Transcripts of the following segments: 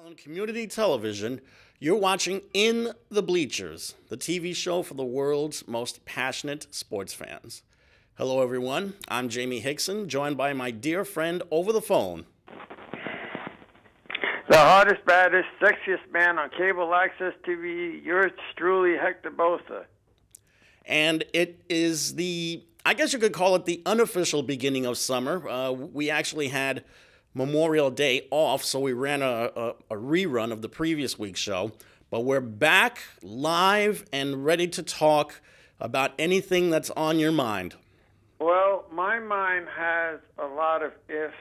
On community television, you're watching In the Bleachers, the TV show for the world's most passionate sports fans. Hello, everyone. I'm Jaime Hixson, joined by my dear friend over the phone. The hottest, baddest, sexiest man on cable access TV, yours truly, Hector Bosa. And it is I guess you could call it the unofficial beginning of summer. We actually had Memorial Day off, so we ran a rerun of the previous week's show. But we're back live and ready to talk about anything that's on your mind. Well, my mind has a lot of ifs,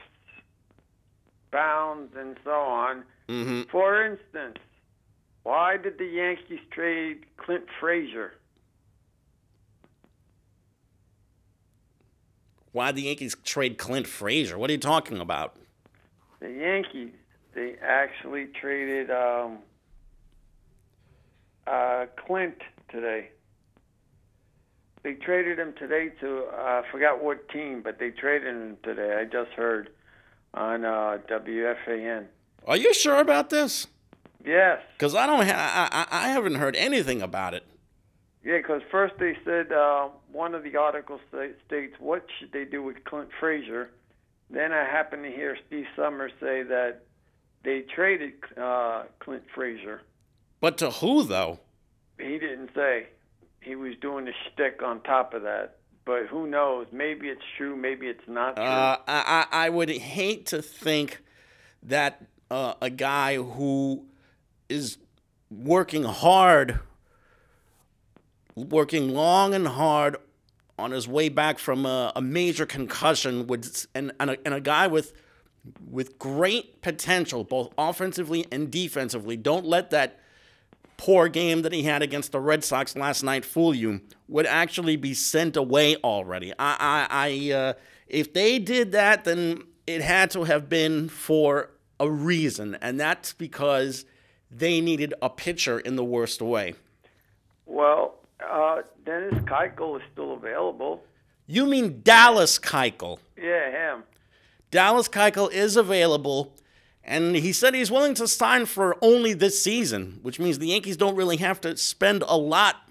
bounds, and so on. Mm-hmm. For instance, why did the Yankees trade Clint Frazier? Why the Yankees trade Clint Frazier? What are you talking about? The Yankees, they actually traded Clint today. They traded him today to, I forgot what team, but they traded him today. I just heard on WFAN. Are you sure about this? Yes. Because I haven't heard anything about it. Yeah, because first they said, one of the articles states, what should they do with Clint Frazier? Then I happened to hear Steve Summers say that they traded Clint Frazier. But to who, though? He didn't say. He was doing a shtick on top of that. But who knows? Maybe it's true. Maybe it's not true. I would hate to think that a guy who is working long and hard on his way back from a major concussion, and a guy with great potential, both offensively and defensively. Don't let that poor game that he had against the Red Sox last night fool you. Would actually be sent away already. If they did that, then it had to have been for a reason, and that's because they needed a pitcher in the worst way. Well, Dennis Keuchel is still available. You mean Dallas Keuchel? Yeah, him. Dallas Keuchel is available, and he said he's willing to sign for only this season, which means the Yankees don't really have to spend a lot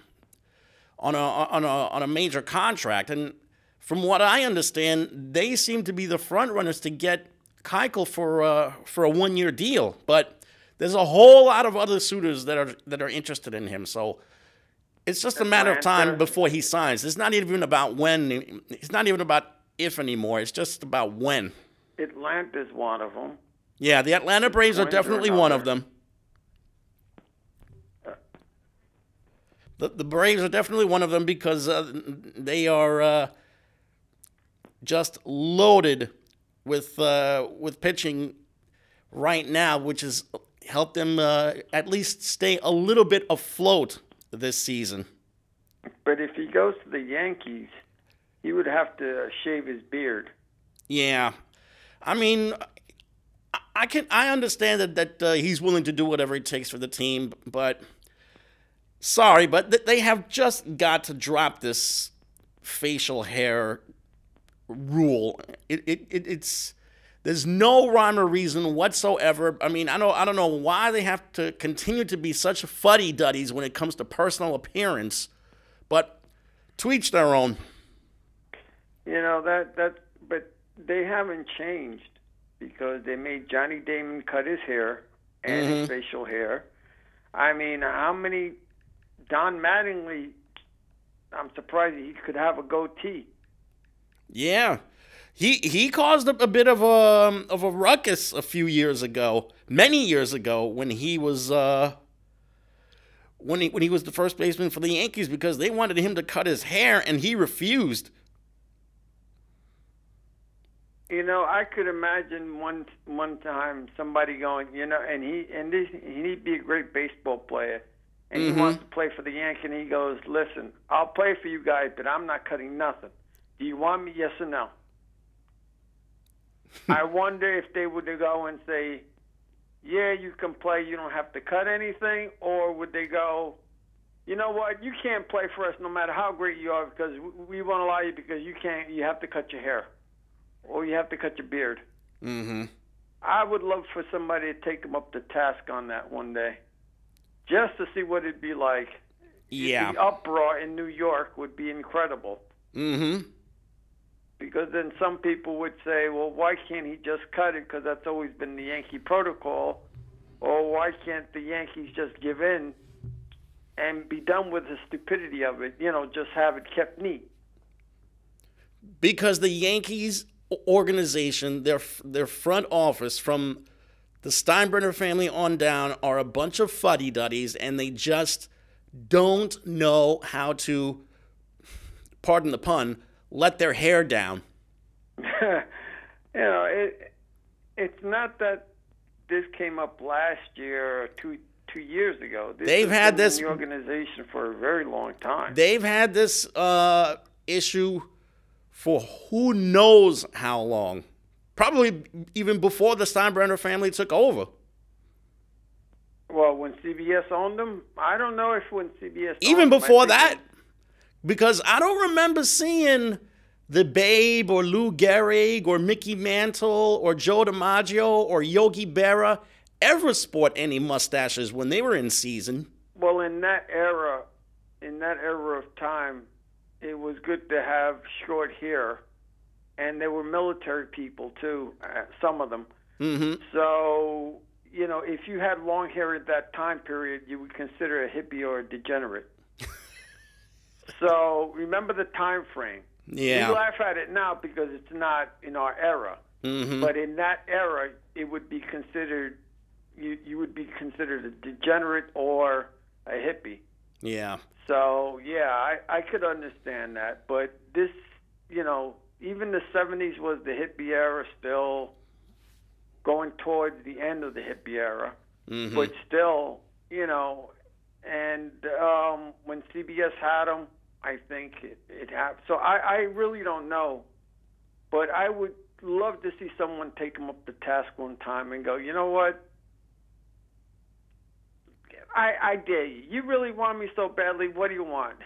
on a major contract. And from what I understand, they seem to be the front runners to get Keuchel for a one-year deal. But there's a whole lot of other suitors that are interested in him. So it's just a matter of time before he signs. It's not even about when. It's not even about if anymore. It's just about when. Atlanta's one of them. Yeah, the Atlanta Braves are definitely one of them. The Braves are definitely one of them because they are just loaded with pitching right now, which has helped them at least stay a little bit afloat this season. But if he goes to the Yankees, he would have to shave his beard. Yeah. I mean, I understand that he's willing to do whatever it takes for the team, but sorry, but they have just got to drop this facial hair rule. It's there's no rhyme or reason whatsoever. I mean, I don't know why they have to continue to be such fuddy-duddies when it comes to personal appearance, but to each their own. You know, but they haven't changed because they made Johnny Damon cut his hair and his facial hair. I mean, how many Don Mattingly, I'm surprised he could have a goatee. Yeah. He caused a bit of a ruckus a few years ago, many years ago, when he was when he was the first baseman for the Yankees because they wanted him to cut his hair and he refused. You know, I could imagine one time somebody going, you know, and he'd be a great baseball player, and he wants to play for the Yankees, and he goes, listen, I'll play for you guys, but I'm not cutting nothing. Do you want me, yes or no? I wonder if they would go and say, yeah, you can play, you don't have to cut anything, or would they go, you know what, you can't play for us no matter how great you are because we won't allow you because you have to cut your hair or you have to cut your beard. Mm-hmm. I would love for somebody to take him up to task on that one day, just to see what it'd be like. Yeah. The uproar in New York would be incredible. Mm-hmm. Because then some people would say, well, why can't he just cut it? Because that's always been the Yankee protocol. Or why can't the Yankees just give in and be done with the stupidity of it? You know, just have it kept neat. Because the Yankees organization, their front office, from the Steinbrenner family on down, are a bunch of fuddy-duddies, and they just don't know how to, pardon the pun, let their hair down. It's not that this came up last year or two years ago. They've had this in the organization for a very long time. They've had this issue for who knows how long. Probably even before the Steinbrenner family took over. Well, when CBS owned them, I don't know if when CBS even owned them, before that, because I don't remember seeing the Babe or Lou Gehrig or Mickey Mantle or Joe DiMaggio or Yogi Berra ever sport any mustaches when they were in season. Well, in that era of time, it was good to have short hair, and they were military people too, some of them. Mm-hmm. So, you know, if you had long hair at that time period, you would consider a hippie or a degenerate. So remember the time frame. Yeah. We laugh at it now because it's not in our era. Mm-hmm. But in that era, it would be considered, you would be considered a degenerate or a hippie. Yeah. So, yeah, I could understand that. But this, you know, even the 70s was the hippie era, still going towards the end of the hippie era. Mm-hmm. But still, you know, and when CBS had them, I think it happened. So I really don't know. But I would love to see someone take them up to task one time and go, you know what? I dare you. You really want me so badly. What do you want?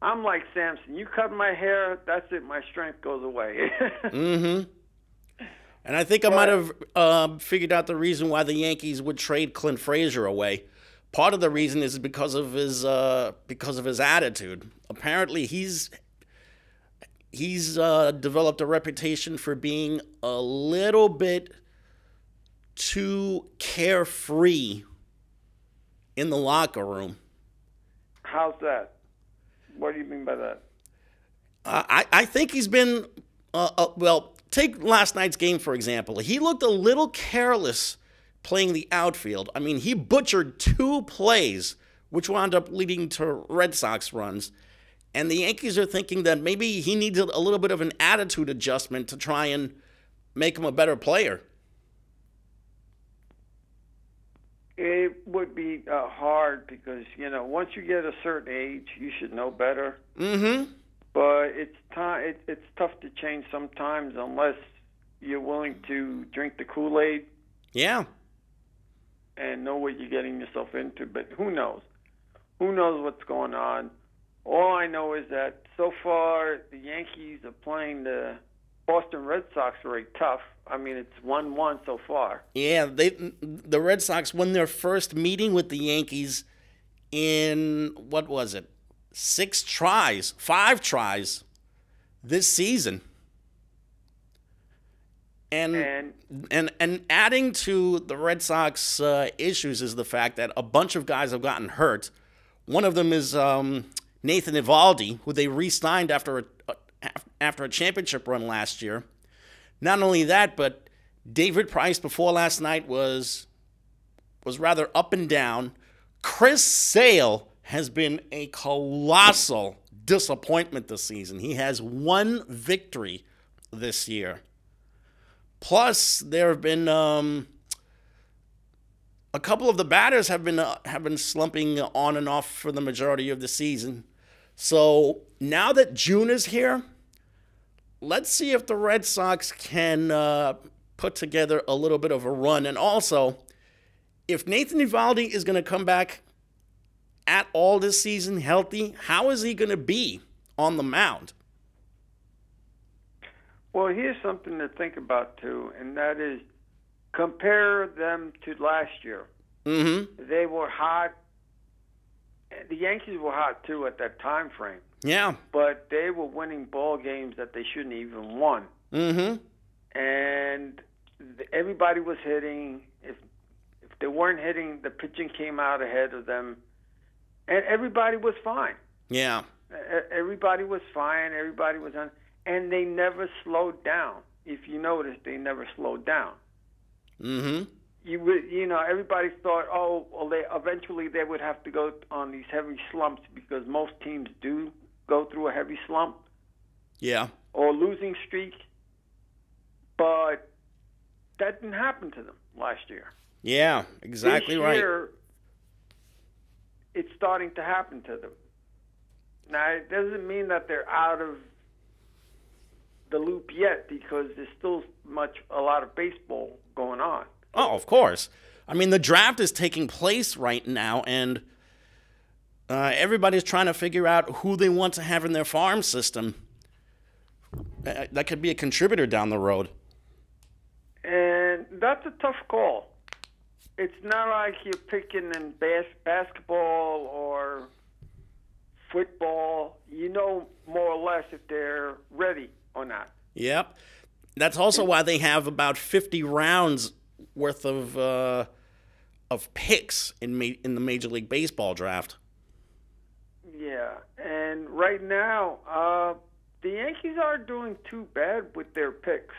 I'm like Samson. You cut my hair, that's it. My strength goes away. Mm-hmm. And I think I might have figured out the reason why the Yankees would trade Clint Frazier away. Part of the reason is because of his attitude. Apparently, he's developed a reputation for being a little bit too carefree in the locker room. How's that? What do you mean by that? I think he's been, well, take last night's game, for example. He looked a little careless playing the outfield. I mean, he butchered 2 plays, which wound up leading to Red Sox runs. And the Yankees are thinking that maybe he needs a little bit of an attitude adjustment to try and make him a better player. It would be hard because, you know, once you get a certain age, you should know better. Mm-hmm. But it's tough to change sometimes unless you're willing to drink the Kool-Aid. Yeah. And know what you're getting yourself into. But who knows? Who knows what's going on? All I know is that so far the Yankees are playing the Boston Red Sox very tough. I mean, it's 1-1 so far. Yeah, the Red Sox won their first meeting with the Yankees in, what was it, 5 tries this season. And adding to the Red Sox issues is the fact that a bunch of guys have gotten hurt. One of them is Nathan Eovaldi, who they re-signed after a championship run last year. Not only that, but David Price before last night was rather up and down. Chris Sale has been a colossal disappointment this season. He has 1 victory this year. Plus, there have been a couple of the batters have been slumping on and off for the majority of the season. So now that June is here, let's see if the Red Sox can put together a little bit of a run. And also, if Nathan Eovaldi is going to come back at all this season healthy, how is he going to be on the mound? Well, here's something to think about, too, and that is compare them to last year. Mm-hmm. They were hot. The Yankees were hot, too, at that time frame. Yeah. But they were winning ball games that they shouldn't even won. Mm-hmm. And everybody was hitting. If they weren't hitting, the pitching came out ahead of them. And everybody was fine. Yeah. Everybody was fine. Everybody was on. And they never slowed down. If you notice, they never slowed down. Mm-hmm. Everybody thought, eventually they would have to go on these heavy slumps because most teams do go through a heavy slump. Yeah. Or losing streak. But that didn't happen to them last year. Yeah, exactly this right. Year, it's starting to happen to them. Now, it doesn't mean that they're out of the loop yet because there's still a lot of baseball going on. Oh, of course. I mean, the draft is taking place right now, and everybody's trying to figure out who they want to have in their farm system. That could be a contributor down the road. And that's a tough call. It's not like you're picking in basketball or football. You know more or less if they're ready or not. Yep. That's also why they have about 50 rounds worth of picks in the Major League Baseball draft. Yeah, and right now, the Yankees aren't doing too bad with their picks.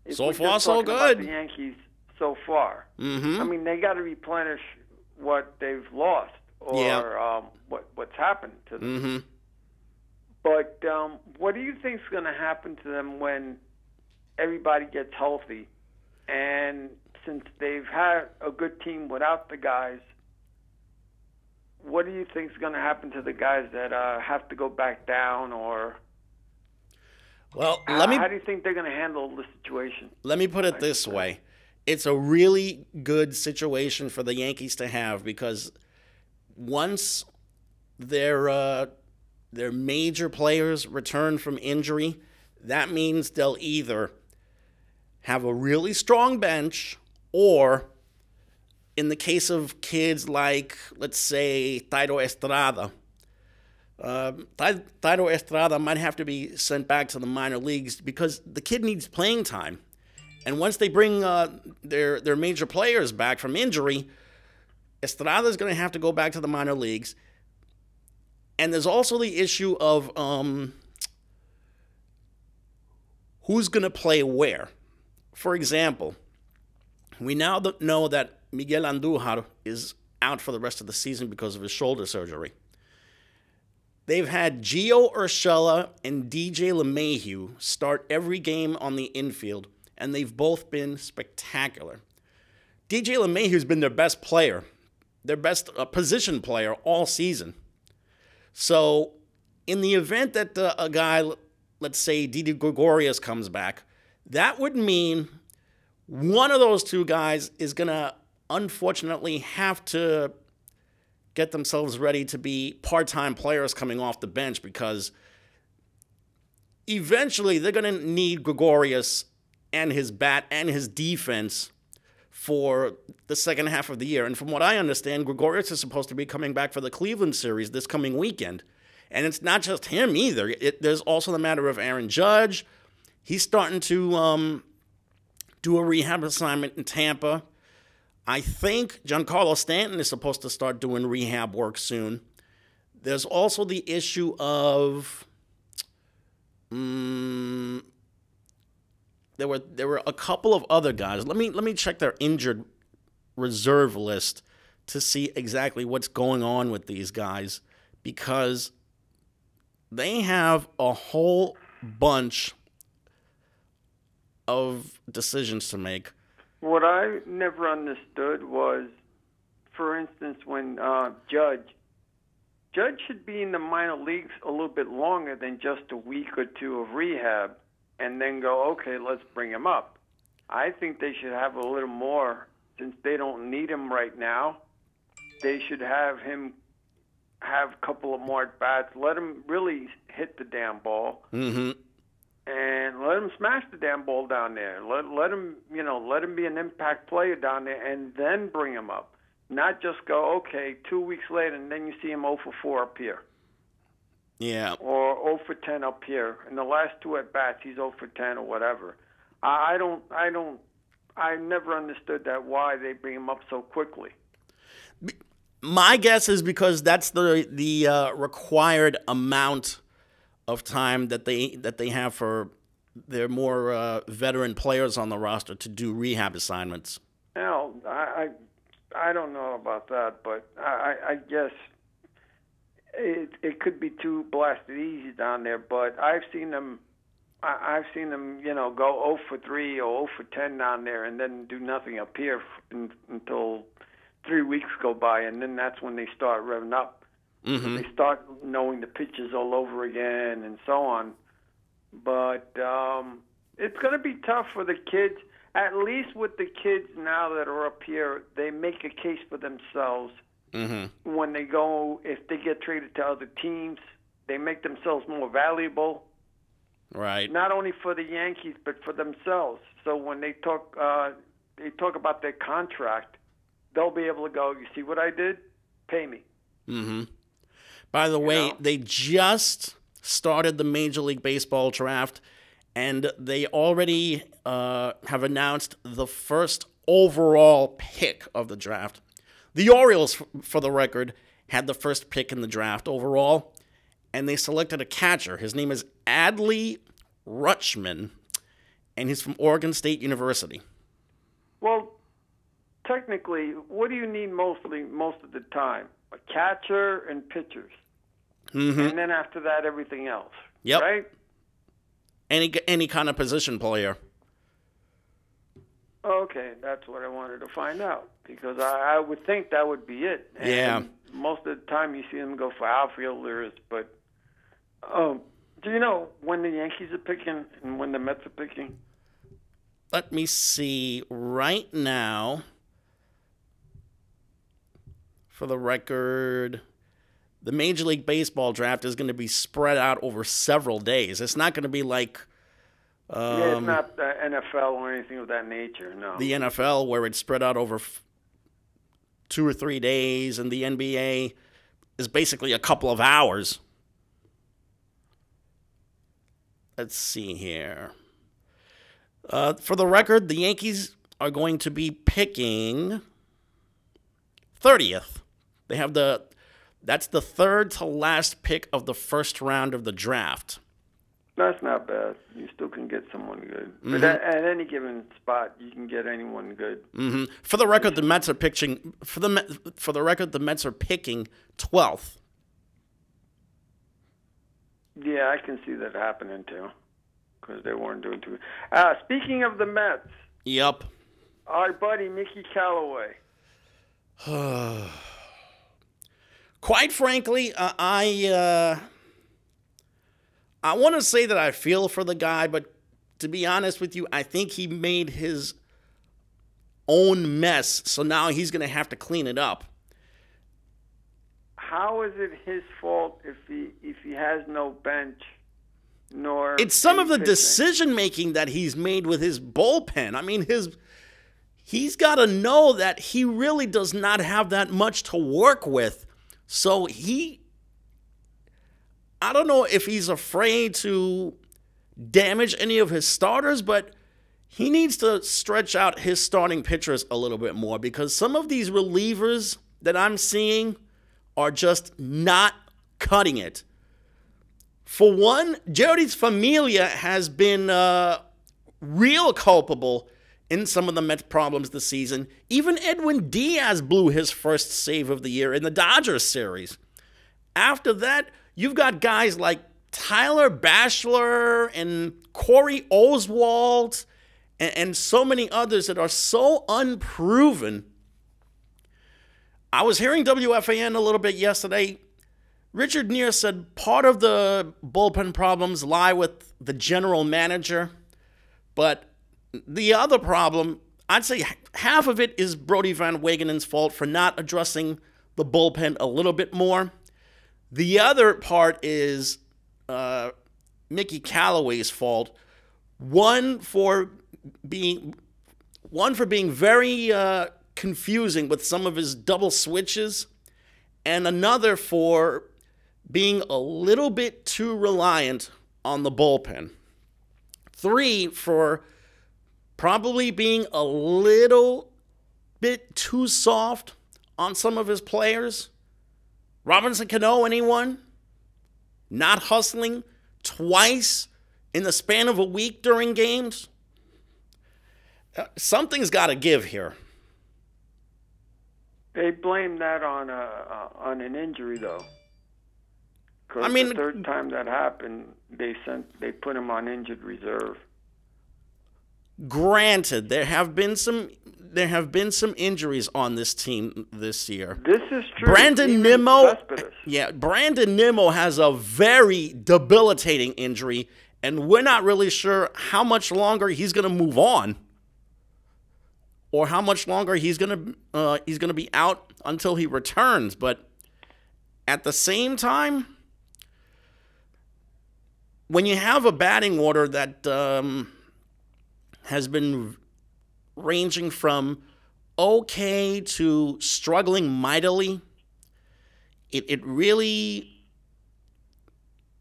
So far, so good. The Yankees so far. Mm-hmm. I mean, they got to replenish what they've lost or what's happened to them. Mm-hmm. But what do you think is going to happen to them when everybody gets healthy? And since they've had a good team without the guys, what do you think is going to happen to the guys that have to go back down? Or how do you think they're going to handle the situation? Let me put it this way. It's a really good situation for the Yankees to have because once their major players return from injury, that means they'll either have a really strong bench or, in the case of kids like, let's say, Thairo Estrada, Thairo Estrada might have to be sent back to the minor leagues because the kid needs playing time. And once they bring their major players back from injury, Estrada's going to have to go back to the minor leagues. And there's also the issue of who's going to play where. For example, we now know that Miguel Andujar is out for the rest of the season because of his shoulder surgery. They've had Gio Urshela and DJ LeMahieu start every game on the infield, and they've both been spectacular. DJ LeMahieu's been their best player, their best position player all season. So in the event that a guy, let's say Didi Gregorius comes back, that would mean one of those two guys is going to unfortunately have to get themselves ready to be part-time players coming off the bench because eventually they're going to need Gregorius and his bat and his defense for the second half of the year. And from what I understand, Gregorius is supposed to be coming back for the Cleveland series this coming weekend. And it's not just him either. There's also the matter of Aaron Judge. He's starting to do a rehab assignment in Tampa. I think Giancarlo Stanton is supposed to start doing rehab work soon. There's also the issue of there were a couple of other guys. Let me check their injured reserve list to see exactly what's going on with these guys because they have a whole bunch of decisions to make. What I never understood was, for instance, when Judge should be in the minor leagues a little bit longer than just a week or two of rehab and then go, okay, let's bring him up. I think they should have a little more, since they don't need him right now. They should have him have a couple of more at-bats, let him really hit the damn ball. Mm-hmm. and let him smash the damn ball down there. Let him, let him be an impact player down there, and then bring him up. Not just go, okay, 2 weeks later, and then you see him 0 for 4 up here. Yeah. Or 0 for 10 up here. In the last 2 at bats, he's 0 for 10 or whatever. I never understood that, why they bring him up so quickly. My guess is because that's the required amount of time that they have for their more veteran players on the roster to do rehab assignments. Hell, I don't know about that, but I guess it could be too blasted easy down there. But I've seen them, go 0 for 3 or 0 for 10 down there, and then do nothing up here until 3 weeks go by, and then that's when they start revving up. Mm-hmm. They start knowing the pitches all over again and so on. But it's going to be tough for the kids. At least with the kids now that are up here, they make a case for themselves. Mm-hmm. When they go, if they get traded to other teams, they make themselves more valuable. Right. Not only for the Yankees, but for themselves. So when they talk about their contract, they'll be able to go, you see what I did? Pay me. Mm-hmm. By the way, they just started the Major League Baseball draft, and they already have announced the first overall pick of the draft. The Orioles, for the record, had the first pick in the draft overall, and they selected a catcher. His name is Adley Rutschman, and he's from Oregon State University. Well, technically, what do you need most of the time? A catcher and pitchers. Mm-hmm. And then after that, everything else. Yep. Right? Any kind of position player. Okay, that's what I wanted to find out, because I would think that would be it. And yeah. Most of the time you see them go for outfielders, but do you know when the Yankees are picking and when the Mets are picking? Let me see. Right now, for the record, the Major League Baseball draft is going to be spread out over several days. It's not going to be like... it's not the NFL or anything of that nature, no. The NFL, where it's spread out over 2 or 3 days, and the NBA is basically a couple of hours. Let's see here. For the record, the Yankees are going to be picking 30th. They have that's the third to last pick of the first round of the draft. That's not bad. You still can get someone good. Mm-hmm. But at any given spot, you can get anyone good. Mm-hmm. For the record, the Mets are pitching. For the record, the Mets are picking 12th. Yeah, I can see that happening too, because they weren't doing too good. Speaking of the Mets. Yep. Our buddy Mickey Callaway. Quite frankly, I want to say that I feel for the guy, but to be honest with you, I think he made his own mess, so now he's going to have to clean it up. How is it his fault if he has no bench, nor... It's some of the decision-making that he's made with his bullpen. I mean, he's got to know that he really does not have that much to work with. So I don't know if he's afraid to damage any of his starters, but he needs to stretch out his starting pitchers a little bit more, because some of these relievers that I'm seeing are just not cutting it. For one, Jeurys Familia has been real culpable in some of the Mets' problems this season. Even Edwin Diaz blew his first save of the year in the Dodgers series. After that, you've got guys like Tyler Bachelor and Corey Oswalt and so many others that are so unproven. I was hearing WFAN a little bit yesterday. Richard Neer said part of the bullpen problems lie with the general manager, but the other problem, I'd say half of it is Brodie Van Wagenen's fault for not addressing the bullpen a little bit more. The other part is Mickey Callaway's fault. One for being very confusing with some of his double switches, and another for being a little bit too reliant on the bullpen. 3 for probably being a little bit too soft on some of his players. Robinson Cano, anyone? Not hustling twice in the span of a week during games? Something's got to give here. They blame that on an injury, though. I mean, the third time that happened, they put him on injured reserve. Granted, there have been some injuries on this team this year. This is true. Brandon Nimmo has a very debilitating injury, and we're not really sure how much longer he's going to move on, or how much longer he's going to be out until he returns. But at the same time, when you have a batting order that has been ranging from okay to struggling mightily, it really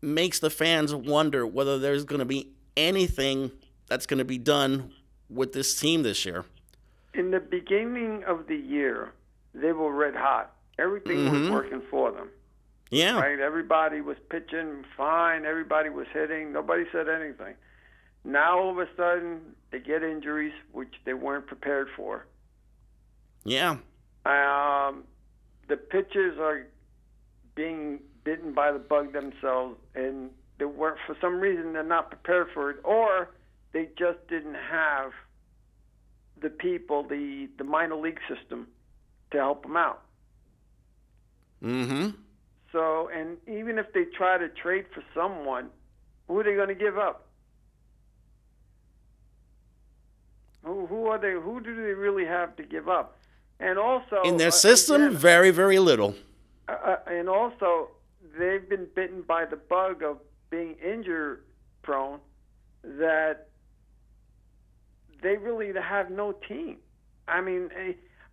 makes the fans wonder whether there's going to be anything that's going to be done with this team this year. In the beginning of the year, they were red hot. Everything was working for them. Yeah. Right? Everybody was pitching fine. Everybody was hitting. Nobody said anything. Now, all of a sudden, they get injuries, which they weren't prepared for. Yeah. The pitchers are being bitten by the bug themselves, and they weren't, for some reason, they're not prepared for it, or they just didn't have the people, the minor league system, to help them out. Mm-hmm. So, and even if they try to trade for someone, who are they going to give up? Who are they? Who do they really have to give up? And also, in their system, again, very, very little. And also, they've been bitten by the bug of being injury prone, that they really have no team. I mean,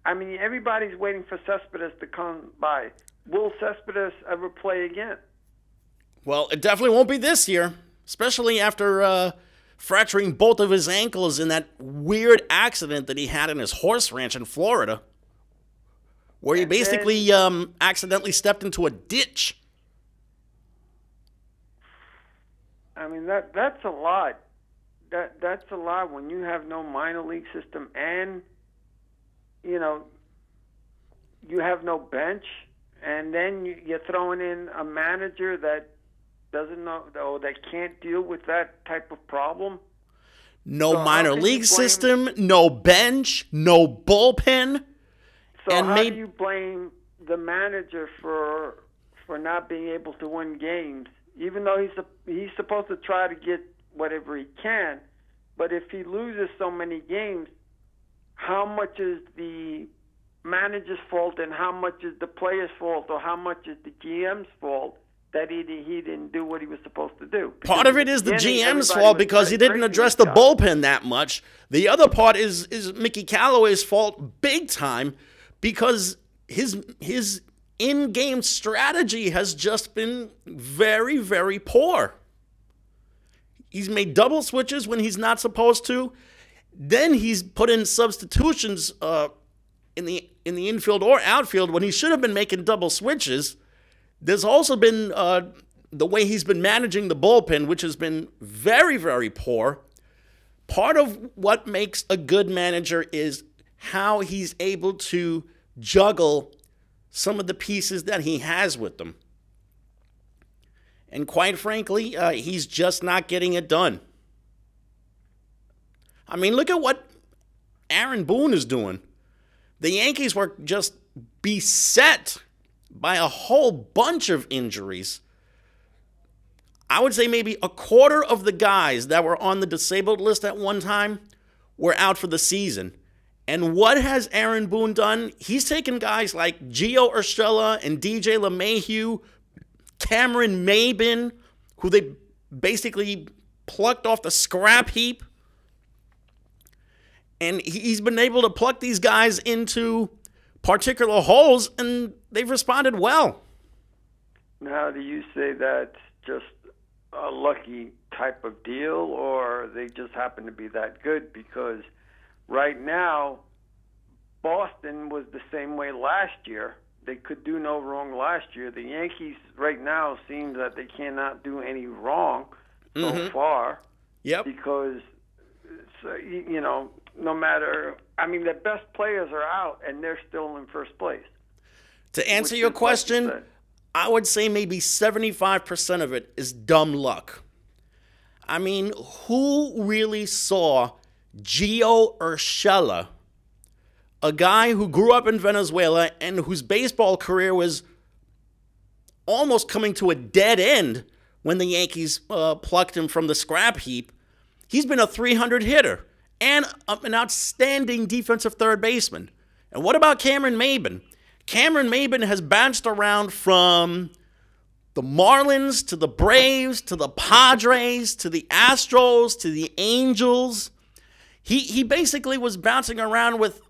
everybody's waiting for Cespedes to come by. Will Cespedes ever play again? Well, it definitely won't be this year, especially after fracturing both of his ankles in that weird accident that he had in his horse ranch in Florida, where he basically accidentally stepped into a ditch. I mean, that's a lot. That's a lot when you have no minor league system, and you have no bench, and then you're throwing in a manager that doesn't know, or that can't deal with that type of problem. No minor league system, no bench, no bullpen. So and how do you blame the manager for not being able to win games, even though he's supposed to try to get whatever he can? But if he loses so many games, how much is the manager's fault and how much is the player's fault, or how much is the GM's fault that he didn't do what he was supposed to do? Because part of it is the GM's fault because he didn't address the bullpen that much. The other part is Mickey Callaway's fault big time, because his in-game strategy has just been very, very poor. He's made double switches when he's not supposed to. Then he's put in substitutions in the infield or outfield when he should have been making double switches. There's also been the way he's been managing the bullpen, which has been very, very poor. Part of what makes a good manager is how he's able to juggle some of the pieces that he has with them. And quite frankly, he's just not getting it done. I mean, look at what Aaron Boone is doing. The Yankees were just beset by a whole bunch of injuries. I would say maybe a quarter of the guys that were on the disabled list at one time were out for the season. And what has Aaron Boone done? He's taken guys like Gio Urshela and DJ LeMahieu, Cameron Maybin, who they basically plucked off the scrap heap. And he's been able to pluck these guys into particular holes, and they've responded well. Now, do you say that's just a lucky type of deal, or they just happen to be that good? Because right now, Boston was the same way last year. They could do no wrong last year. The Yankees right now seem that they cannot do any wrong so far. Yep. Because, you know, no matter, I mean, the best players are out, and they're still in first place. To answer your question, I would say maybe 75% of it is dumb luck. I mean, who really saw Gio Urshela, a guy who grew up in Venezuela and whose baseball career was almost coming to a dead end when the Yankees plucked him from the scrap heap? He's been a 300 hitter and an outstanding defensive third baseman. And what about Cameron Maybin? Cameron Maybin has bounced around from the Marlins to the Braves to the Padres to the Astros to the Angels. He basically was bouncing around with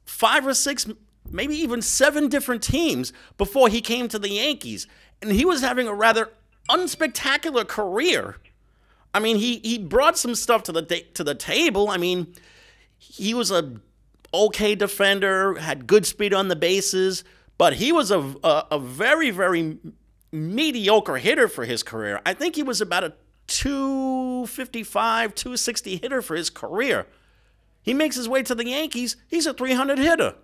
5 or 6, maybe even 7 different teams before he came to the Yankees. And he was having a rather unspectacular career. I mean, he brought some stuff to the table. I mean, he was a okay defender, had good speed on the bases, but he was a very, very mediocre hitter for his career. I think he was about a 255, 260 hitter for his career. He makes his way to the Yankees. He's a 300 hitter.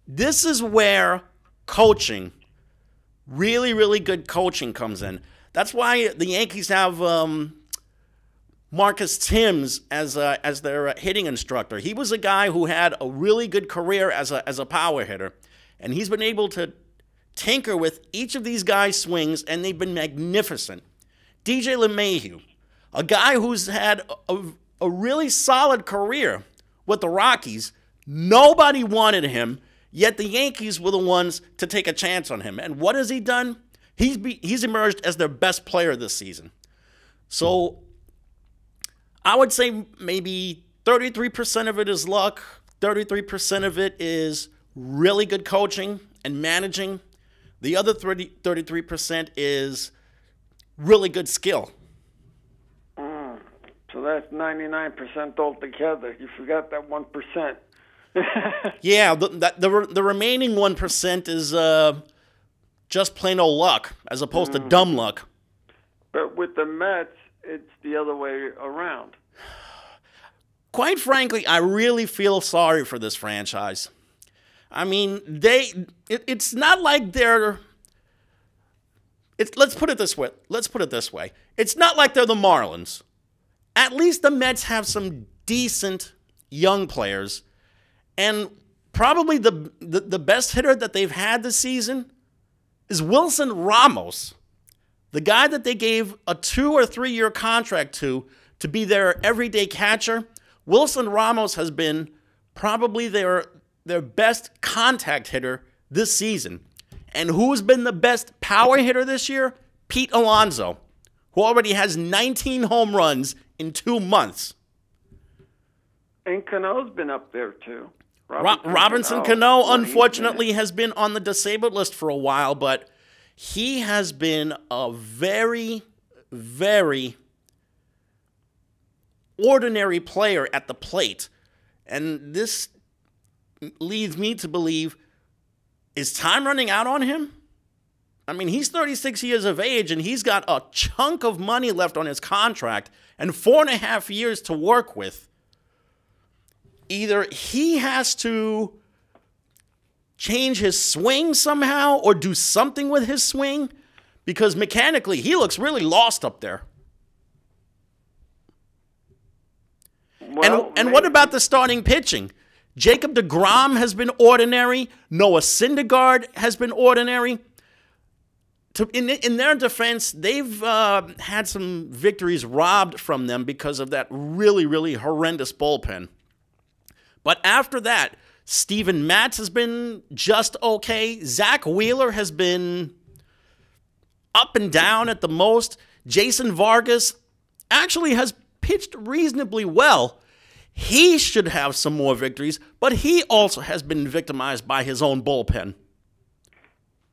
This is where coaching, really, really good coaching comes in. That's why the Yankees have Marcus Timms as their hitting instructor. He was a guy who had a really good career as a power hitter, and he's been able to tinker with each of these guys' swings, and they've been magnificent. DJ LeMahieu, a guy who's had a really solid career with the Rockies. Nobody wanted him, yet the Yankees were the ones to take a chance on him. And what has he done? He's emerged as their best player this season. So I would say maybe 33% of it is luck, 33% of it is really good coaching and managing. The other 33% is really good skill. So that's 99% altogether. You forgot that 1%. Yeah, the remaining 1% is just plain old luck, as opposed to dumb luck. But with the Mets, it's the other way around. Quite frankly, I really feel sorry for this franchise. I mean, it's not like they're... Let's put it this way. It's not like they're the Marlins. At least the Mets have some decent young players. And probably the best hitter that they've had this season is Wilson Ramos, the guy that they gave a 2 or 3 year contract to be their everyday catcher. Wilson Ramos has been probably their best contact hitter this season. And who's been the best power hitter this year? Pete Alonso, who already has 19 home runs in 2 months. And Cano's been up there too. Robinson Cano, unfortunately, has been on the disabled list for a while, but he has been a very, very ordinary player at the plate. And this leads me to believe, is time running out on him? I mean, he's 36 years of age, and he's got a chunk of money left on his contract and 4.5 years to work with. Either he has to change his swing somehow or do something with his swing, because mechanically he looks really lost up there. Well, and what about the starting pitching? Jacob deGrom has been ordinary. Noah Syndergaard has been ordinary. In their defense, they've had some victories robbed from them because of that really, really horrendous bullpen. But after that, Steven Matz has been just okay. Zach Wheeler has been up and down at the most. Jason Vargas actually has pitched reasonably well. He should have some more victories, but he also has been victimized by his own bullpen.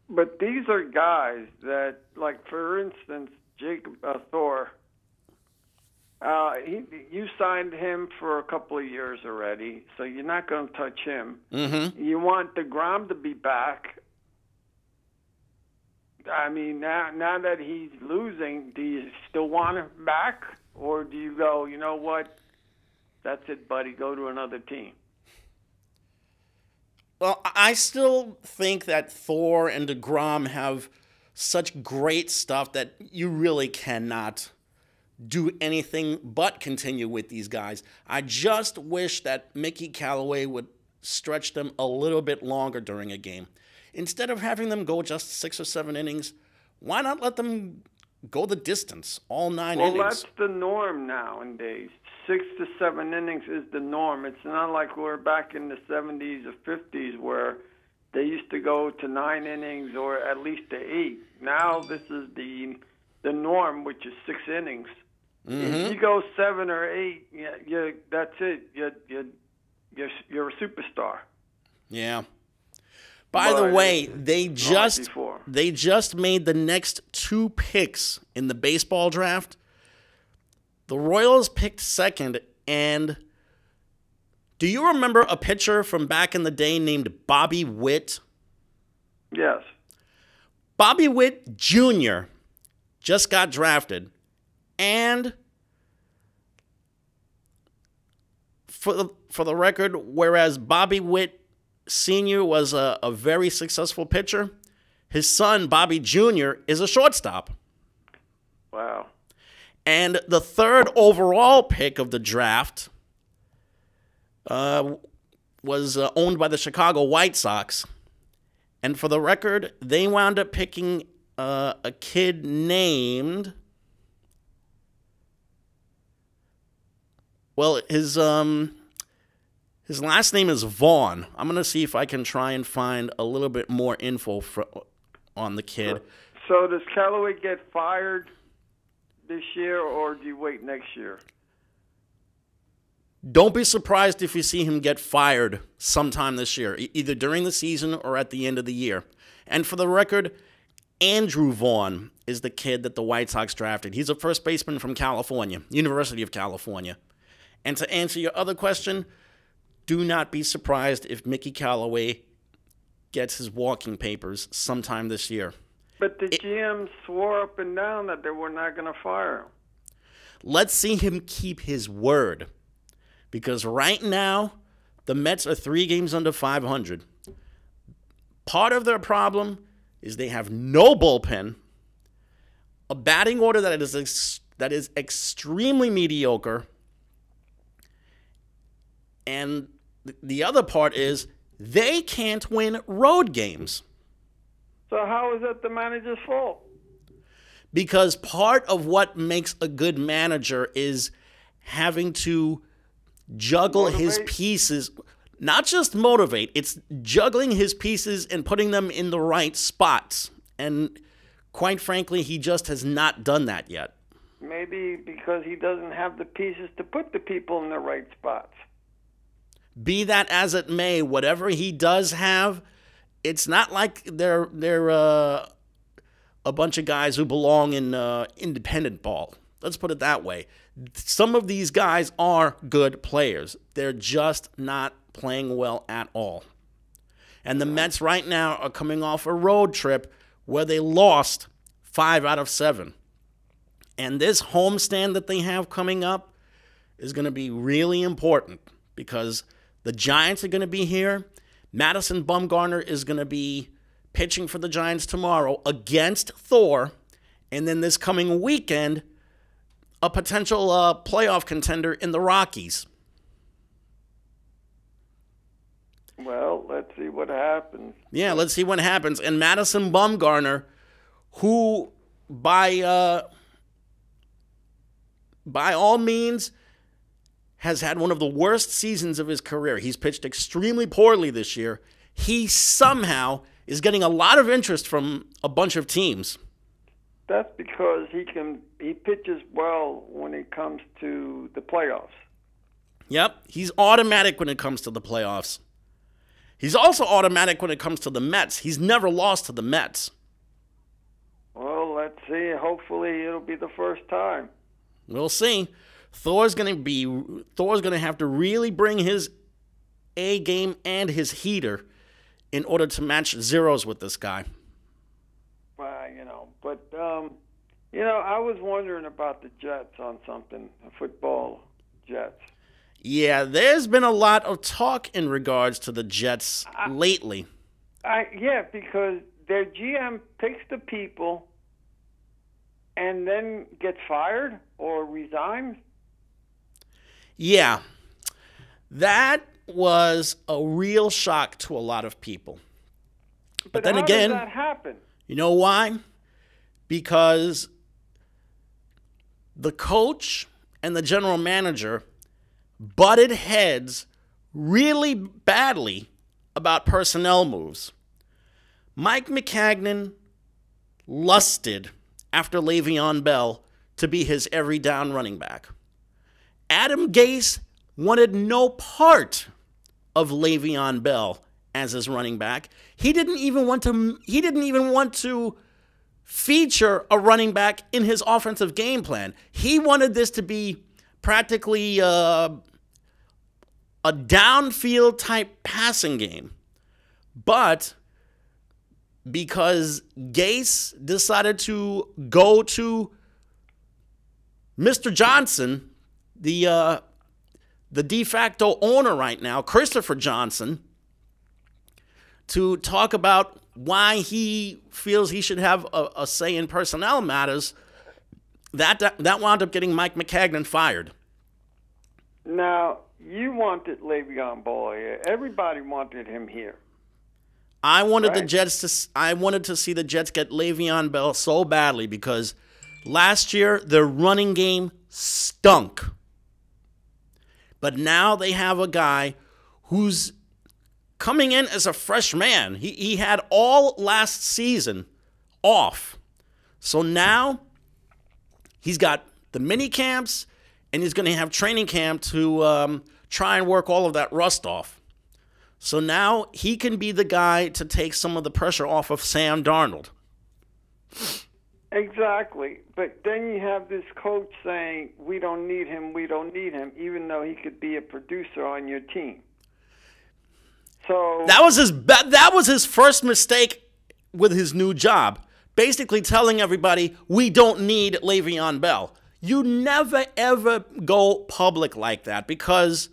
But these are guys that, like, for instance, Jacob Thor, you signed him for a couple of years already, so you're not going to touch him. Mm-hmm. You want DeGrom to be back. I mean, now that he's losing, do you still want him back? Or do you go, you know what, that's it, buddy, go to another team? Well, I still think that Thor and DeGrom have such great stuff that you really cannot do anything but continue with these guys. I just wish that Mickey Callaway would stretch them a little bit longer during a game. Instead of having them go just 6 or 7 innings, why not let them go the distance, all 9 innings? Well, that's the norm nowadays. 6 to 7 innings is the norm. It's not like we're back in the 70s or 50s where they used to go to 9 innings or at least to 8. Now this is the norm, which is 6 innings. Mm-hmm. If you go 7 or 8, that's it. You're a superstar. Yeah. By the way, they just made the next 2 picks in the baseball draft. The Royals picked second, and do you remember a pitcher from back in the day named Bobby Witt? Yes. Bobby Witt Jr. just got drafted, and for the record, whereas Bobby Witt Sr. was a very successful pitcher, his son, Bobby Jr., is a shortstop. Wow. And the 3rd overall pick of the draft was owned by the Chicago White Sox. And for the record, they wound up picking a kid named... Well, his last name is Vaughn. I'm going to see if I can try and find a little bit more info on the kid. So does Callaway get fired this year, or do you wait next year? Don't be surprised if you see him get fired sometime this year, either during the season or at the end of the year. And for the record, Andrew Vaughn is the kid that the White Sox drafted. He's a first baseman from California, University of California. And to answer your other question, do not be surprised if Mickey Callaway gets his walking papers sometime this year. But the GM swore up and down that they were not going to fire him. Let's see him keep his word. Because right now, the Mets are 3 games under 500. Part of their problem is they have no bullpen, a batting order that is extremely mediocre, and the other part is they can't win road games. So how is that the manager's fault? Because part of what makes a good manager is having to juggle his pieces. Not just motivate, it's juggling his pieces and putting them in the right spots. And quite frankly, he just has not done that yet. Maybe because he doesn't have the pieces to put the people in the right spots. Be that as it may, whatever he does have, it's not like they're a bunch of guys who belong in independent ball. Let's put it that way. Some of these guys are good players. They're just not playing well at all. And the Mets right now are coming off a road trip where they lost 5 out of 7. And this homestand that they have coming up is going to be really important because the Giants are going to be here. Madison Bumgarner is going to be pitching for the Giants tomorrow against Thor. And then this coming weekend, a potential playoff contender in the Rockies. Well, let's see what happens. Yeah, let's see what happens. And Madison Bumgarner, who by all means has had one of the worst seasons of his career. He's pitched extremely poorly this year. He somehow is getting a lot of interest from a bunch of teams. That's because he pitches well when it comes to the playoffs. Yep, he's automatic when it comes to the playoffs. He's also automatic when it comes to the Mets. He's never lost to the Mets. Well, let's see. Hopefully, it'll be the first time. We'll see. Thor's going to have to really bring his A game and his heater in order to match zeros with this guy. I was wondering about the Jets on something, football Jets. Yeah, there's been a lot of talk in regards to the Jets lately. Because their GM picks the people and then gets fired or resigns. Yeah, that was a real shock to a lot of people. But then again, how does that happen? You know why? Because the coach and the general manager butted heads really badly about personnel moves. Mike Maccagnan lusted after Le'Veon Bell to be his every down running back. Adam Gase wanted no part of Le'Veon Bell as his running back. He didn't even want to feature a running back in his offensive game plan. He wanted this to be practically a downfield type passing game. But because Gase decided to go to Mr. Johnson, the de facto owner right now, Christopher Johnson, to talk about why he feels he should have a say in personnel matters, that wound up getting Mike Maccagnan fired. Now, you wanted Le'Veon Bell here. Everybody wanted him here. I wanted to see the Jets get Le'Veon Bell so badly because last year their running game stunk. But now they have a guy who's coming in as a fresh man. He had all last season off. So now he's got the mini camps and he's going to have training camp to try and work all of that rust off. So now he can be the guy to take some of the pressure off of Sam Darnold. Exactly. But then you have this coach saying, we don't need him, even though he could be a producer on your team. So that was his first mistake with his new job. Basically telling everybody, we don't need Le'Veon Bell. You never, ever go public like that because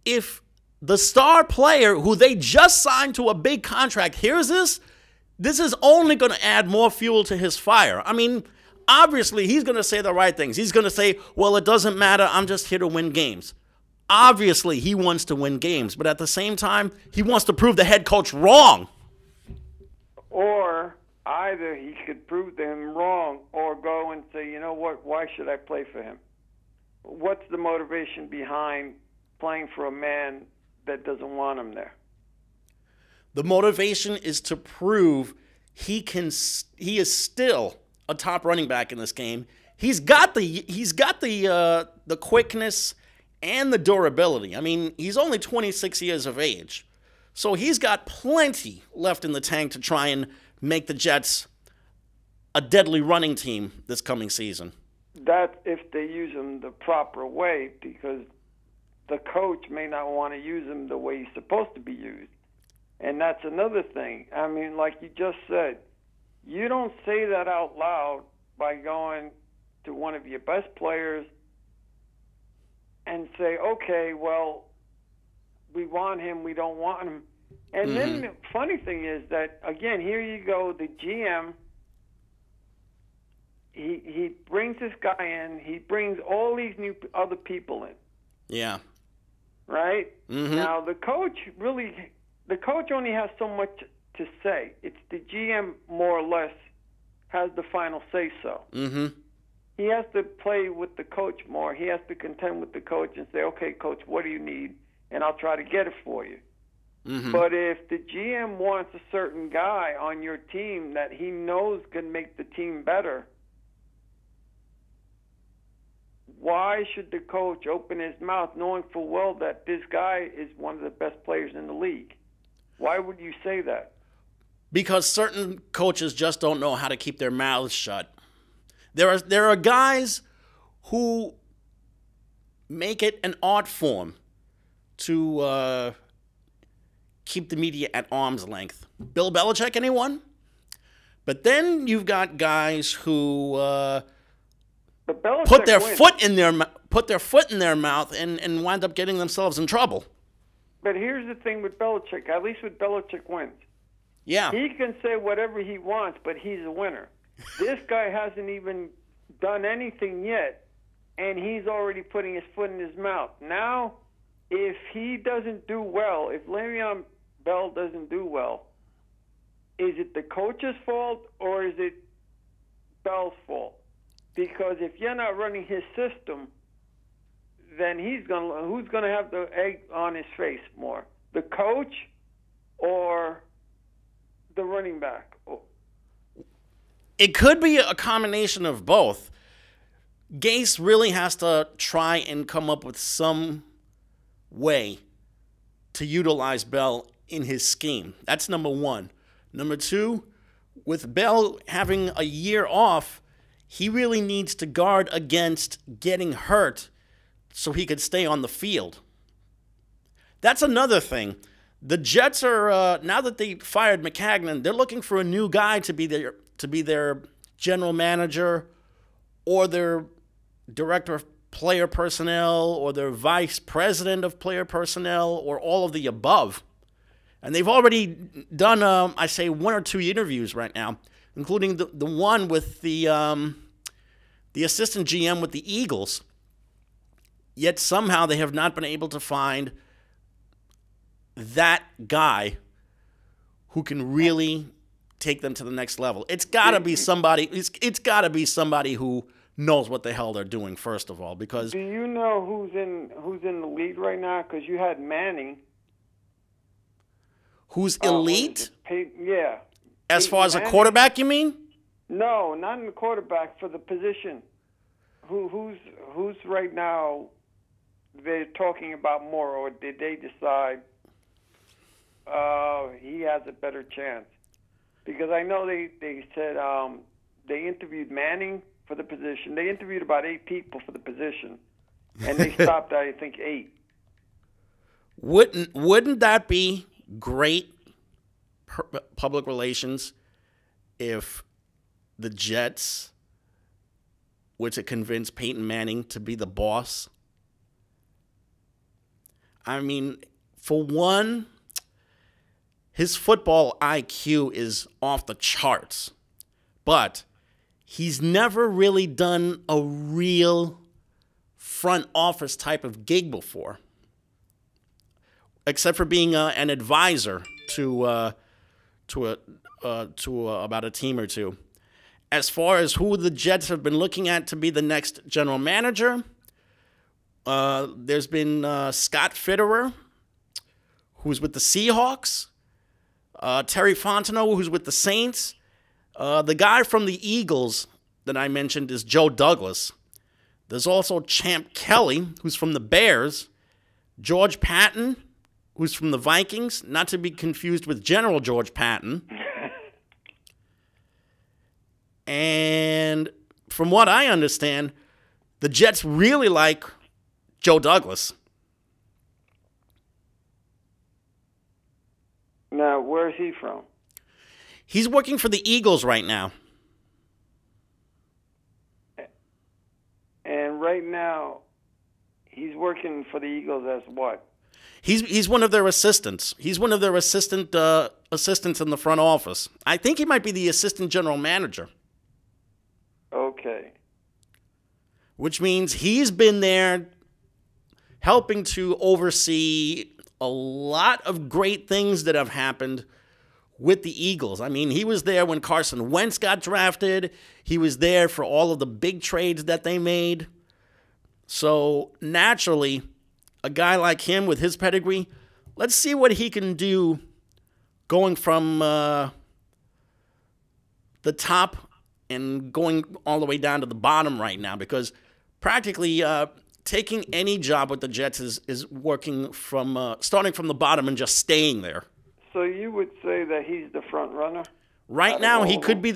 if the star player who they just signed to a big contract hears this is only going to add more fuel to his fire. I mean, obviously, he's going to say the right things. He's going to say, well, it doesn't matter. I'm just here to win games. Obviously, he wants to win games, but at the same time, he wants to prove the head coach wrong. Or either he could prove him wrong or go and say, you know what, why should I play for him? What's the motivation behind playing for a man that doesn't want him there? The motivation is to prove he is still a top running back in this game. He's got the quickness and the durability. I mean, he's only 26 years of age. So he's got plenty left in the tank to try and make the Jets a deadly running team this coming season. That's if they use him the proper way, because the coach may not want to use him the way he's supposed to be used. And that's another thing. I mean, like you just said, you don't say that out loud by going to one of your best players and say, okay, well, we want him, we don't want him. And then the funny thing is that, again, here you go, the GM, he brings this guy in, he brings all these new other people in. Yeah. Right? Mm-hmm. Now, the coach only has so much to say. It's the GM, more or less, has the final say-so. Mm-hmm. He has to play with the coach more. He has to contend with the coach and say, okay, coach, what do you need? And I'll try to get it for you. But if the GM wants a certain guy on your team that he knows can make the team better, why should the coach open his mouth knowing full well that this guy is one of the best players in the league? Why would you say that? Because certain coaches just don't know how to keep their mouths shut. There are guys who make it an art form to keep the media at arm's length. Bill Belichick, anyone? But then you've got guys who put their foot in their mouth and wind up getting themselves in trouble. But here's the thing with Belichick. At least with Belichick wins. Yeah. He can say whatever he wants, but he's a winner. This guy hasn't even done anything yet, and he's already putting his foot in his mouth. Now, if he doesn't do well, if Le'Veon Bell doesn't do well, is it the coach's fault or is it Bell's fault? Because if you're not running his system, then who's gonna have the egg on his face more? The coach or the running back? It could be a combination of both. Gase really has to try and come up with some way to utilize Bell in his scheme. That's number one. Number two, with Bell having a year off, he really needs to guard against getting hurt so he could stay on the field. That's another thing. The Jets are, now that they fired McCagnon, they're looking for a new guy to be their general manager or their director of player personnel or their vice president of player personnel or all of the above. And they've already done, I say, one or two interviews right now, including the one with the assistant GM with the Eagles. Yet somehow they have not been able to find that guy who can really take them to the next level. It's got to be somebody. It's got to be somebody who knows what the hell they're doing. First of all, because do you know who's in the lead right now? Because you had Manning. Who's elite? Yeah. As far as a quarterback, you mean? No, not in the quarterback, for the position. Who's right now they're talking about more, or did they decide he has a better chance? Because I know they said they interviewed Manning for the position. They interviewed about 8 people for the position, and they stopped at, I think, 8. Wouldn't that be great public relations if the Jets were to convince Peyton Manning to be the boss? I mean, for one, his football IQ is off the charts, but he's never really done a real front office type of gig before, except for being an advisor to about a team or two. As far as who the Jets have been looking at to be the next general manager, there's been Scott Fitterer, who's with the Seahawks, Terry Fontenot, who's with the Saints. The guy from the Eagles that I mentioned is Joe Douglas. There's also Champ Kelly, who's from the Bears, George Patton, who's from the Vikings, not to be confused with General George Patton. And from what I understand, the Jets really like Joe Douglas. Now, where is he from? He's working for the Eagles right now. And right now, he's working for the Eagles as what? He's one of their assistants. He's one of their assistants in the front office. I think he might be the assistant general manager. Okay. Which means he's been there helping to oversee a lot of great things that have happened with the Eagles. I mean, he was there when Carson Wentz got drafted. He was there for all of the big trades that they made. So naturally, a guy like him with his pedigree let's see what he can do going from the top and going all the way down to the bottom right now, because practically taking any job with the Jets is working from starting from the bottom and just staying there. So you would say that he's the front runner? Right now, he could be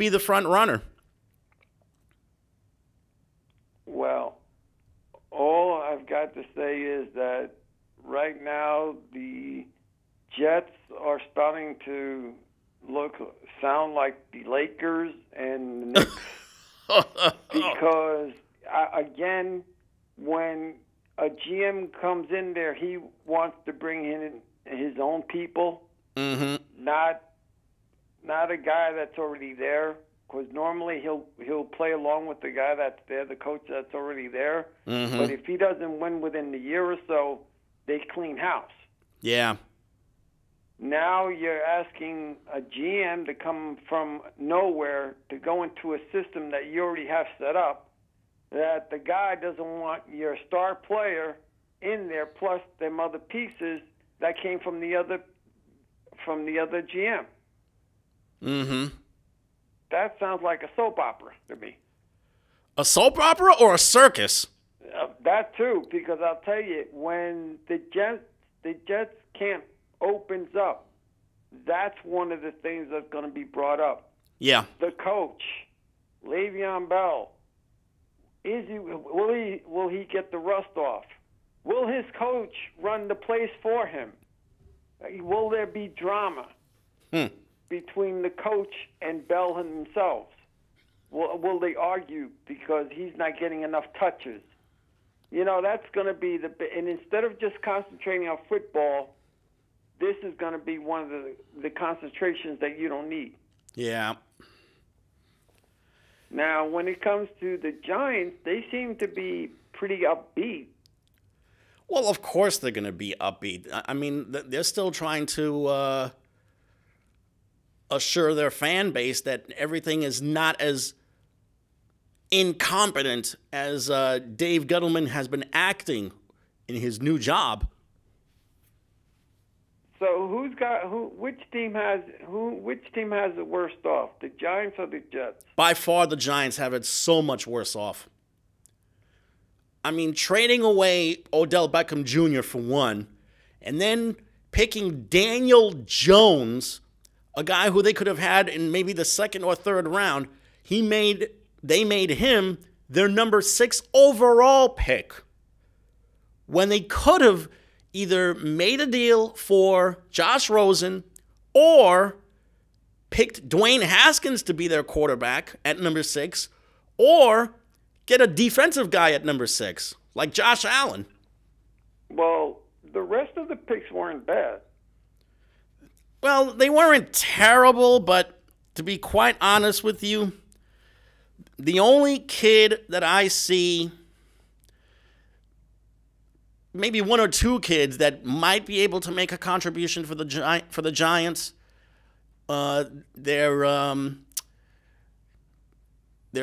the front runner. Well, all I've got to say is that right now the Jets are starting to sound like the Lakers and the Knicks. Because, again, when a GM comes in there, he wants to bring in his own people, not a guy that's already there. Because normally he'll play along with the guy that's there, the coach that's already there. But if he doesn't win within the year or so, they clean house. Yeah. Now you're asking a GM to come from nowhere to go into a system that you already have set up, that the guy doesn't want your star player in there, plus them other pieces that came from the other GM. That sounds like a soap opera to me. A soap opera or a circus? That too, because I'll tell you, when the Jets camp opens up, that's one of the things that's going to be brought up. Yeah. The coach, Le'Veon Bell, will he get the rust off? Will his coach run the place for him? Will there be drama between the coach and Bell themselves? Will they argue because he's not getting enough touches? That's going to be and instead of just concentrating on football, this is going to be one of the concentrations that you don't need. Yeah. Now, when it comes to the Giants, they seem to be pretty upbeat. Well, of course they're going to be upbeat. I mean, they're still trying to assure their fan base that everything is not as incompetent as Dave Gettleman has been acting in his new job. So which team has it worst off, the Giants or the Jets? By far, the Giants have it so much worse off. I mean, trading away Odell Beckham Jr. for one, and then picking Daniel Jones, a guy who they could have had in maybe the second or third round. They made him their number 6 overall pick when they could have either made a deal for Josh Rosen or picked Dwayne Haskins to be their quarterback at number 6, or get a defensive guy at number 6, like Josh Allen. Well, the rest of the picks weren't bad. Well, they weren't terrible, but to be quite honest with you, the only kid that I see, maybe one or two kids that might be able to make a contribution for the Giants, their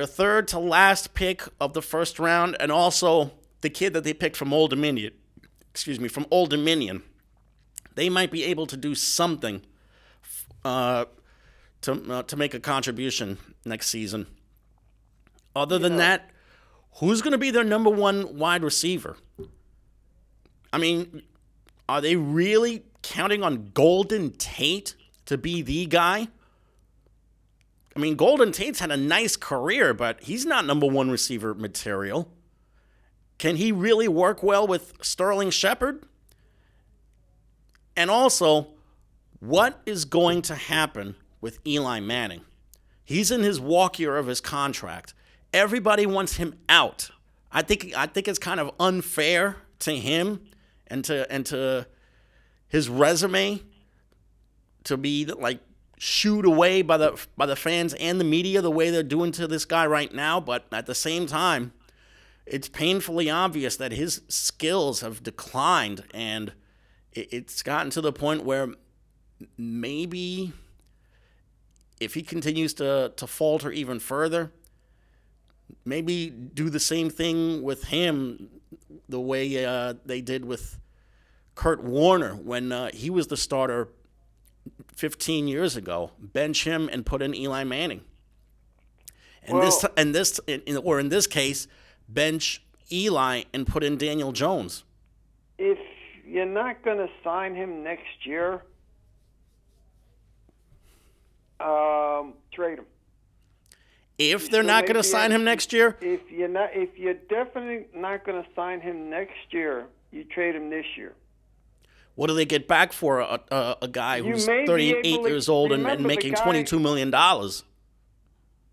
third to last pick of the first round, and also the kid that they picked from Old Dominion. They might be able to do something to make a contribution next season. Other than that, who's going to be their number 1 wide receiver? I mean, are they really counting on Golden Tate to be the guy? I mean, Golden Tate's had a nice career, but he's not number 1 receiver material. Can he really work well with Sterling Shepard? And also, what is going to happen with Eli Manning? He's in his walk year of his contract. Everybody wants him out. I think it's kind of unfair to him and to his resume to be like shooed away by the fans and the media the way they're doing to this guy right now. But at the same time, it's painfully obvious that his skills have declined, and it's gotten to the point where maybe if he continues to falter even further, maybe do the same thing with him the way they did with Kurt Warner when he was the starter 15 years ago. Bench him and put in Eli Manning. And in this case, bench Eli and put in Daniel Jones. If you're not going to sign him next year, trade him. If they're not going to sign him next year? If you're definitely not going to sign him next year, you trade him this year. What do they get back for a guy who's 38 years old and making $22 million?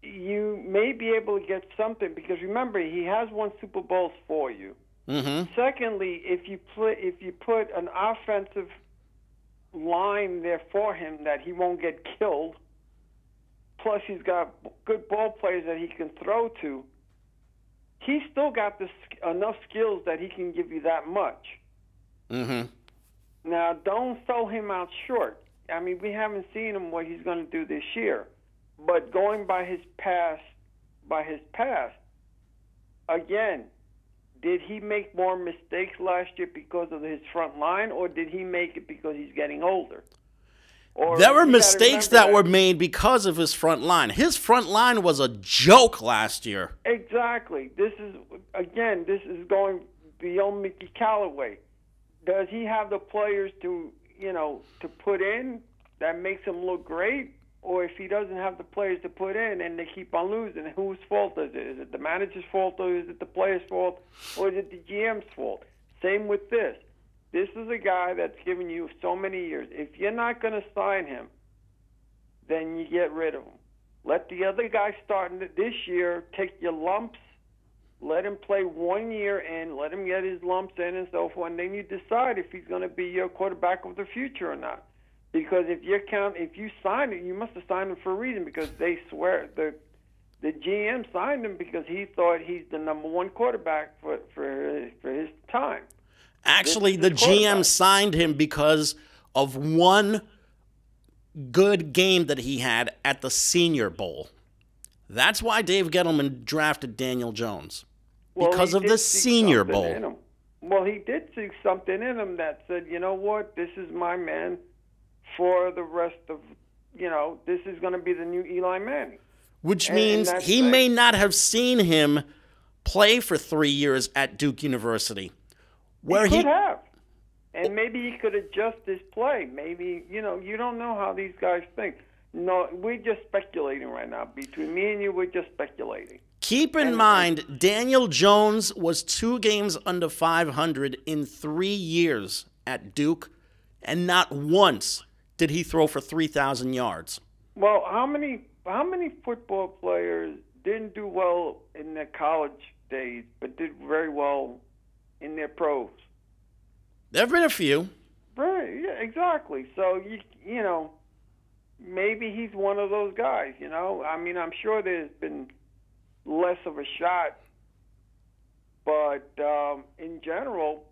You may be able to get something because remember he has won Super Bowls for you. Mm-hmm. Secondly, if you put an offensive line there for him that he won't get killed, plus he's got good ball players that he can throw to, he's still got enough skills that he can give you that much. Mm-hmm. Now, don't sell him out short. I mean, we haven't seen him what he's going to do this year. But going by his past, again, did he make more mistakes last year because of his front line, or did he make it because he's getting older? Or there were mistakes that were made because of his front line. His front line was a joke last year. Exactly. This is going beyond Mickey Callaway. Does he have the players to put in that makes him look great? Or if he doesn't have the players to put in and they keep on losing, whose fault is it? Is it the manager's fault, or is it the player's fault, or is it the GM's fault? Same with this. This is a guy that's given you so many years. If you're not going to sign him, then you get rid of him. Let the other guy start this year, take your lumps, let him play 1 year and let him get his lumps in and so forth, and then you decide if he's going to be your quarterback of the future or not. Because if you sign it, you must have signed him for a reason, because they swear the GM signed him because he thought he's the number one quarterback for his time. Actually, the GM signed him because of one good game that he had at the Senior Bowl. That's why Dave Gettleman drafted Daniel Jones, because of the Senior Bowl. Well, he did see something in him that said, you know what, this is my man for the rest of, this is going to be the new Eli Manning. Which means he may not have seen him play for 3 years at Duke University. Where he could have. And maybe he could adjust his play. Maybe, you don't know how these guys think. No, we're just speculating right now. Between me and you, we're just speculating. Keep in mind, Daniel Jones was 2 games under 500 in 3 years at Duke, and not once did he throw for 3,000 yards. Well, how many football players didn't do well in their college days, but did very well in their pros? There have been a few. Right, yeah, exactly. So, maybe he's one of those guys, I mean, I'm sure there's been less of a shot, but in general,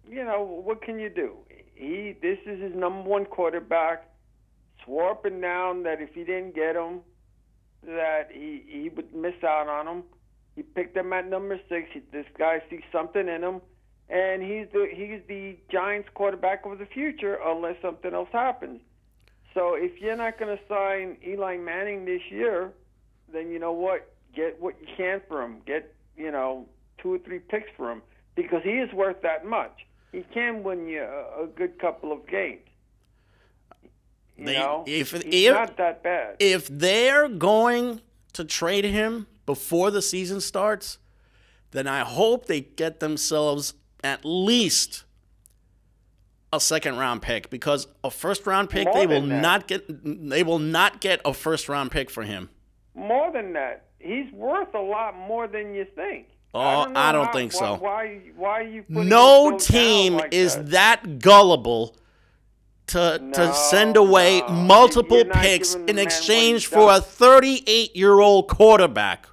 what can you do? This is his number one quarterback. Swore up and down that if he didn't get him, that he would miss out on him. He picked him at number 6. This guy sees something in him, and he's the Giants' quarterback of the future unless something else happens. So if you're not going to sign Eli Manning this year, then you know what? Get what you can for him. Get 2 or 3 picks for him, because he is worth that much. He can win you a good couple of games. He's not that bad. If they're going to trade him before the season starts, then I hope they get themselves at least a second-round pick, because a first-round pick they will not get a first-round pick for him. More than that, he's worth a lot more than you think. Oh, I don't think so. Why are you putting no team is that gullible to send away multiple picks in exchange for a 38-year-old quarterback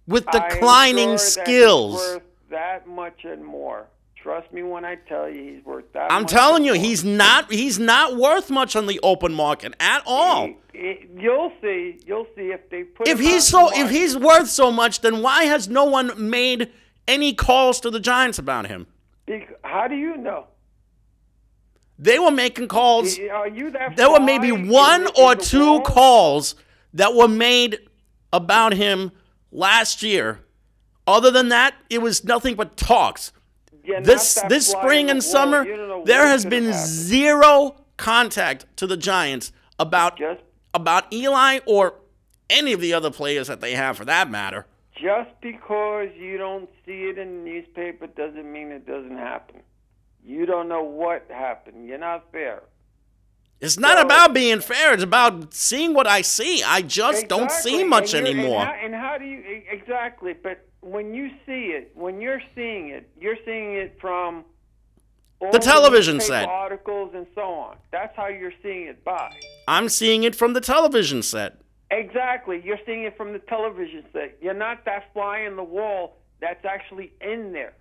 with declining skills. He's worth that much and more. Trust me when I tell you he's worth that much. I'm telling you, he's not worth much on the open market at all. You'll see if they put if he's worth so much, then why has no one made any calls to the Giants about him? How do you know? They were making calls. Are you that There were maybe one or two calls that were made about him last year. Other than that, it was nothing but talks. This spring and summer, there has been zero contact to the Giants about Eli or any of the other players that they have, for that matter. Just because you don't see it in the newspaper doesn't mean it doesn't happen. You don't know what happened. You're not fair. It's not about being fair. It's about seeing what I see. I just don't see much anymore. And how do you exactly? But when you see it, when you're seeing it from all the television set, articles and so on. That's how you're seeing it by. I'm seeing it from the television set. Exactly. You're seeing it from the television set. You're not that fly in the wall that's actually in there.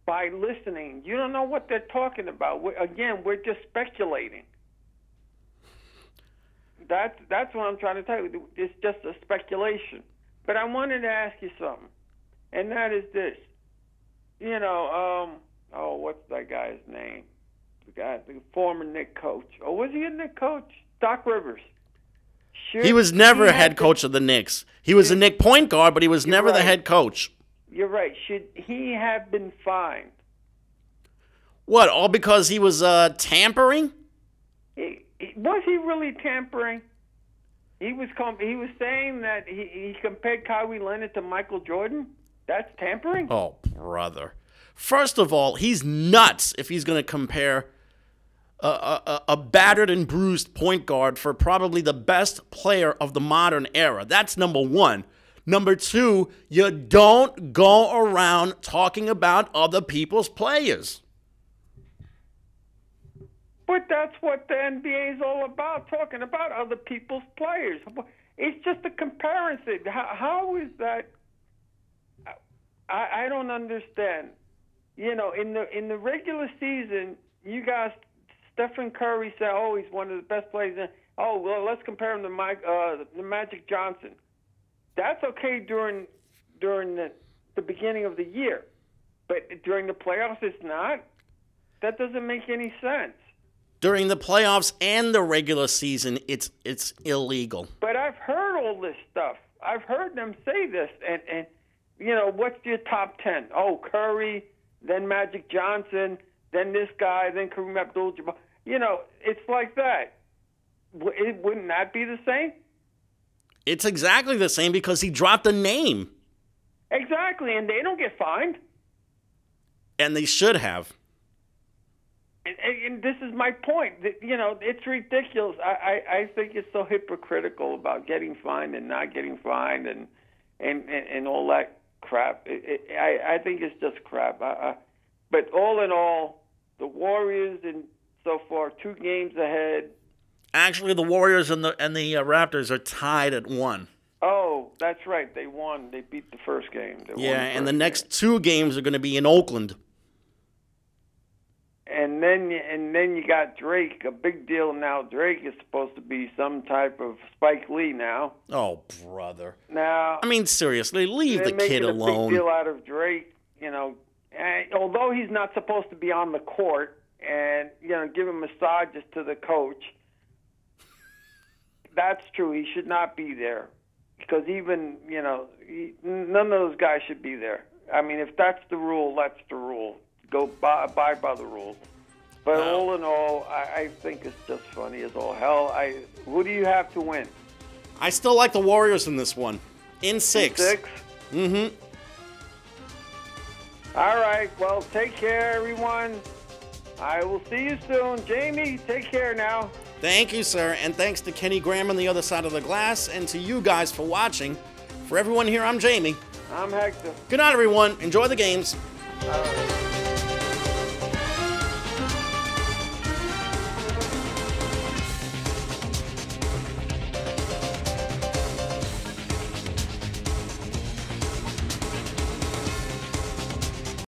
By listening, you don't know what they're talking about. We're just speculating. That's what I'm trying to tell you. It's just a speculation. But I wanted to ask you something, and that is this. What's that guy's name? The former Knicks coach. Oh, was he a Knicks coach? Doc Rivers. He was never head coach of the Knicks. He was a Knicks point guard, but he was never the head coach. You're right. Should he have been fined? What, all because he was tampering? Was he really tampering? He was saying that he compared Kawhi Leonard to Michael Jordan? That's tampering? Oh, brother. First of all, he's nuts if he's going to compare a battered and bruised point guard for probably the best player of the modern era. That's number one. Number two, you don't go around talking about other people's players. But that's what the NBA is all about, talking about other people's players. It's just a comparison. How is that? I don't understand. In the regular season, you guys, Stephen Curry said, "Oh, he's one of the best players." Oh, well, let's compare him to the Magic Johnson. That's okay during the beginning of the year, but during the playoffs, it's not. That doesn't make any sense. During the playoffs and the regular season, it's illegal. But I've heard all this stuff. I've heard them say this, and what's your top 10? Oh, Curry, then Magic Johnson, then this guy, then Kareem Abdul-Jabbar. It's like that. Wouldn't that be the same? It's exactly the same because he dropped a name. Exactly, and they don't get fined. And they should have. And this is my point. It's ridiculous. I think it's so hypocritical about getting fined and not getting fined and all that crap. I think it's just crap. But all in all, the Warriors and so far 2 games ahead. Actually, the Warriors and the Raptors are tied at 1. Oh, that's right. They won. They beat the first game. And the next 2 games are going to be in Oakland. And then you got Drake, a big deal now. Drake is supposed to be some type of Spike Lee now. Oh, brother. Now, I mean, seriously, leave the kid alone. They're making a big deal out of Drake, and although he's not supposed to be on the court and, giving massages to the coach. That's true. He should not be there because even, none of those guys should be there. I mean, if that's the rule, that's the rule. Go abide by the rules. But all in all, I think it's just funny as all hell. Who do you have to win? I still like the Warriors in this one. In 6. In 6? Mm-hmm. All right. Well, take care, everyone. I will see you soon. Jamie, take care now. Thank you, sir. And thanks to Kenny Graham on the other side of the glass and to you guys for watching. For everyone here, I'm Jamie. I'm Hector. Good night, everyone. Enjoy the games. All right.